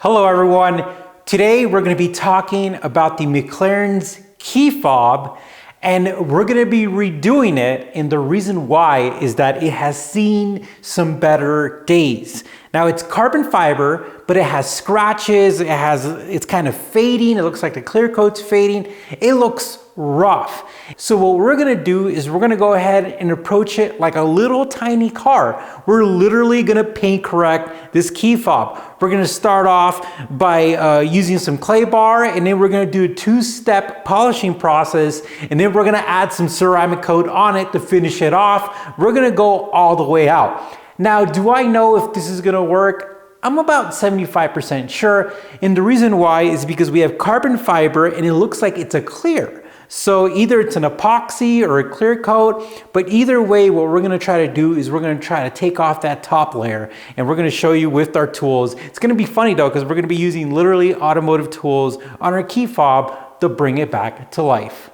Hello everyone. Today we're going to be talking about the McLaren's key fob, and we're going to be redoing it, and the reason why is that it has seen some better days. Now it's carbon fiber, but it has scratches, it's kind of fading, it looks like the clear coat's fading, it looks rough. So what we're gonna do is we're gonna go ahead and approach it like a little tiny car. We're literally gonna paint correct this key fob. We're gonna start off by using some clay bar, and then we're gonna do a two-step polishing process, and then we're gonna add some ceramic coat on it to finish it off. We're gonna go all the way out. Now, do I know if this is gonna work? I'm about 75% sure, and the reason why is because we have carbon fiber and it looks like it's a clear. So either it's an epoxy or a clear coat, but either way, what we're gonna try to do is we're gonna try to take off that top layer, and we're gonna show you with our tools. It's gonna be funny though, because we're gonna be using literally automotive tools on our key fob to bring it back to life.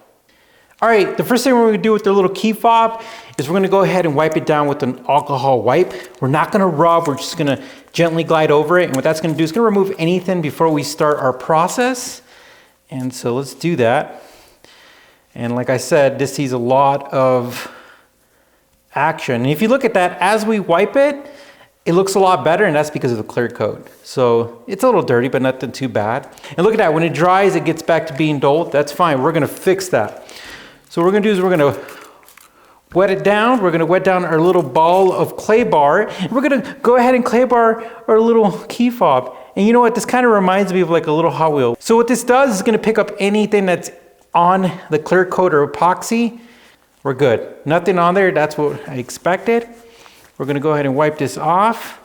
All right, the first thing we're gonna do with the little key fob is we're gonna go ahead and wipe it down with an alcohol wipe. We're not gonna rub, we're just gonna gently glide over it, and what that's gonna do is gonna remove anything before we start our process. And so let's do that. And like I said, this sees a lot of action. And if you look at that, as we wipe it, it looks a lot better, and that's because of the clear coat. So it's a little dirty, but nothing too bad. And look at that, when it dries, it gets back to being dull. That's fine, we're gonna fix that. So what we're gonna do is we're gonna wet it down. We're gonna wet down our little ball of clay bar. And we're gonna go ahead and clay bar our little key fob. And you know what, this kind of reminds me of like a little Hot Wheel. So what this does is gonna pick up anything that's on the clear coat or epoxy. We're good. Nothing on there, that's what I expected. We're gonna go ahead and wipe this off.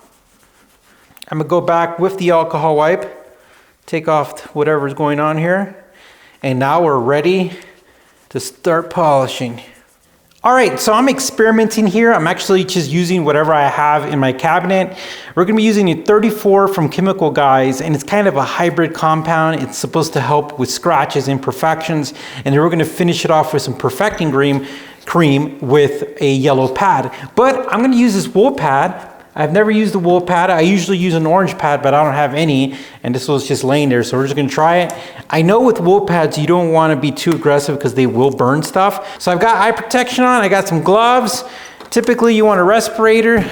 I'm gonna go back with the alcohol wipe, take off whatever's going on here. And now we're ready to start polishing. All right, so I'm experimenting here. I'm actually just using whatever I have in my cabinet. We're gonna be using a 34 from Chemical Guys, and it's kind of a hybrid compound. It's supposed to help with scratches, imperfections, and then we're gonna finish it off with some perfecting cream with a yellow pad. But I'm gonna use this wool pad. I've never used a wool pad. I usually use an orange pad, but I don't have any, and this was just laying there, so we're just gonna try it. I know with wool pads, you don't wanna be too aggressive because they will burn stuff. So I've got eye protection on, I got some gloves. Typically you want a respirator.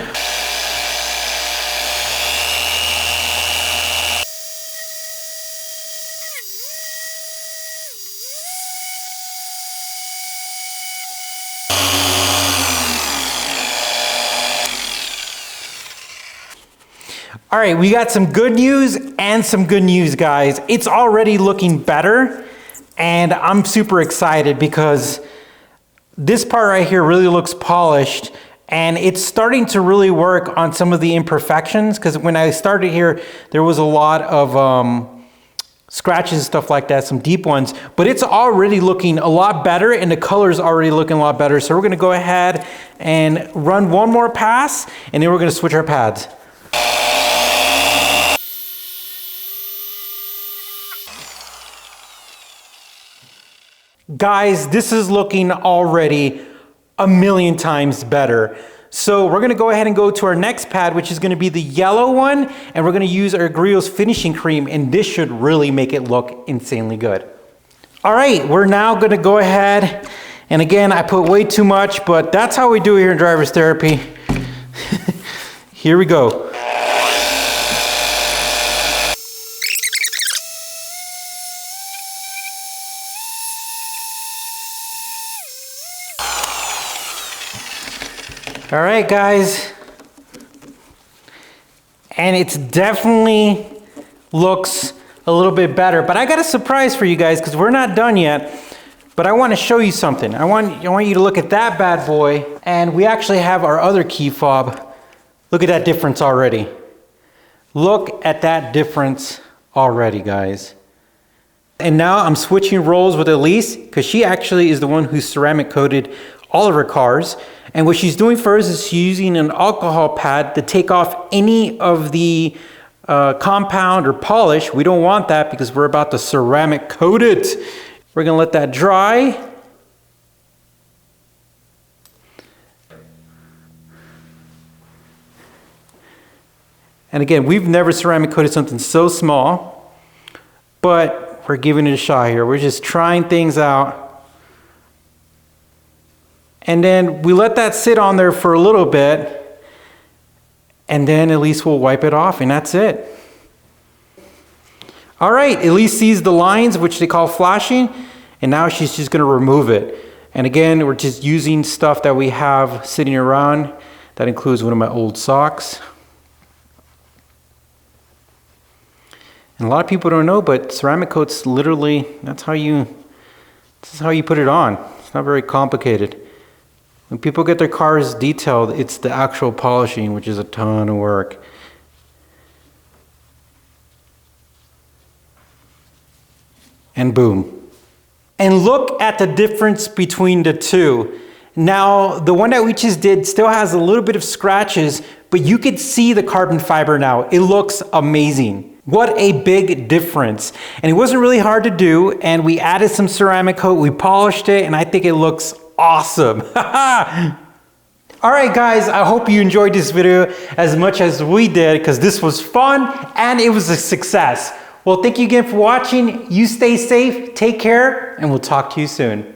All right, we got some good news and some good news, guys. It's already looking better, and I'm super excited because this part right here really looks polished, and it's starting to really work on some of the imperfections, because when I started here, there was a lot of scratches and stuff like that, some deep ones, but it's already looking a lot better, and the color's already looking a lot better. So we're gonna go ahead and run one more pass, and then we're gonna switch our pads. Guys, this is looking already a million times better. So we're gonna go ahead and go to our next pad, which is gonna be the yellow one, and we're gonna use our Griot's finishing cream, and this should really make it look insanely good. All right, we're now gonna go ahead, and again, I put way too much, but that's how we do it here in driver's therapy. Here we go. All right, guys, and it's definitely looks a little bit better, but I got a surprise for you guys because we're not done yet, but I want to show you something. I want you to look at that bad boy, and we actually have our other key fob. Look at that difference already. Look at that difference already, guys. And now I'm switching roles with Elise because she actually is the one who ceramic coated all of her cars. And what she's doing first is she's using an alcohol pad to take off any of the compound or polish. We don't want that because we're about to ceramic coat it. We're gonna let that dry. And again, we've never ceramic coated something so small, but we're giving it a shot here. We're just trying things out. And then we let that sit on there for a little bit, and then at least we'll wipe it off, and that's it. All right, Elise sees the lines, which they call flashing, and now she's just gonna remove it. And again, we're just using stuff that we have sitting around. That includes one of my old socks. And a lot of people don't know, but ceramic coats literally, this is how you put it on. It's not very complicated. When people get their cars detailed, it's the actual polishing, which is a ton of work. And boom. And look at the difference between the two. Now, the one that we just did still has a little bit of scratches, but you could see the carbon fiber now. It looks amazing. What a big difference. And it wasn't really hard to do, and we added some ceramic coat, we polished it, and I think it looks awesome. All right, guys, I hope you enjoyed this video as much as we did, because this was fun and it was a success. Well, thank you again for watching. You stay safe, take care, and we'll talk to you soon.